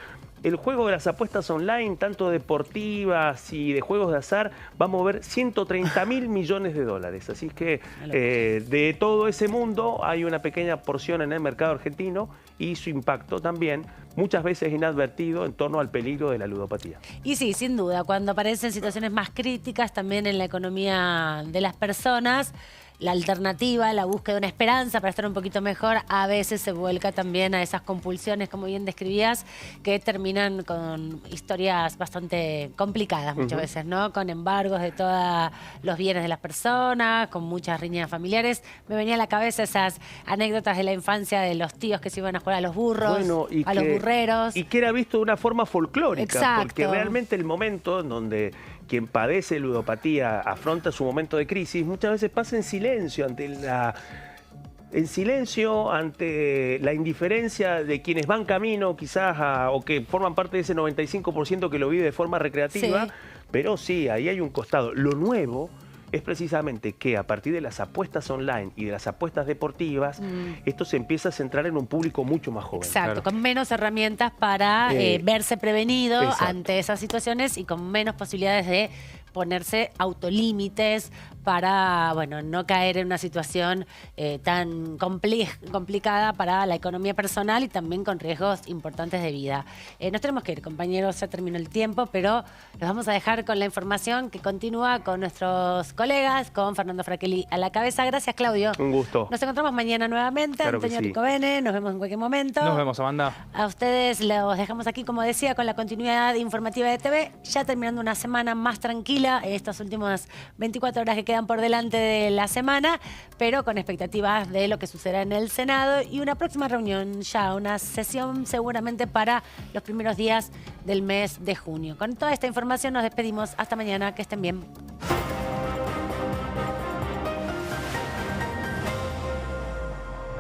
el juego de las apuestas online, tanto deportivas y de juegos de azar, va a mover 130.000 millones de dólares. Así que de todo ese mundo hay una pequeña porción en el mercado argentino y su impacto también muchas veces inadvertido en torno al peligro de la ludopatía. Y sí, sin duda, cuando aparecen situaciones más críticas también en la economía de las personas, la alternativa, la búsqueda de una esperanza para estar un poquito mejor, a veces se vuelca también a esas compulsiones, como bien describías, que terminan con historias bastante complicadas muchas veces, ¿no? Con embargos de todos los bienes de las personas, con muchas riñas familiares. Me venía a la cabeza esas anécdotas de la infancia de los tíos que se iban a jugar a los burros, bueno, a los burreros. Y que era visto de una forma folclórica, Exacto. Porque realmente el momento en donde quien padece ludopatía afronta su momento de crisis, muchas veces pasa en silencio ante la indiferencia de quienes van camino quizás o que forman parte de ese 95% que lo vive de forma recreativa, Sí. Pero sí, ahí hay un costado. Lo nuevo es precisamente que a partir de las apuestas online y de las apuestas deportivas, esto se empieza a centrar en un público mucho más joven. Exacto, con menos herramientas para verse prevenido ante esas situaciones y con menos posibilidades de ponerse autolímites para, bueno, no caer en una situación tan complicada para la economía personal y también con riesgos importantes de vida. Nos tenemos que ir, compañeros, ya terminó el tiempo, pero los vamos a dejar con la información que continúa con nuestros colegas, con Fernando Fraquelli a la cabeza. Gracias, Claudio. Un gusto. Nos encontramos mañana nuevamente. Claro que Antonio sí. Ricovene, nos vemos en cualquier momento. Nos vemos, Amanda. A ustedes los dejamos aquí, como decía, con la continuidad informativa de TV, ya terminando una semana más tranquila, estas últimas 24 horas que quedan por delante de la semana, pero con expectativas de lo que sucederá en el Senado y una próxima reunión ya, una sesión seguramente para los primeros días del mes de junio. Con toda esta información nos despedimos. Hasta mañana, que estén bien.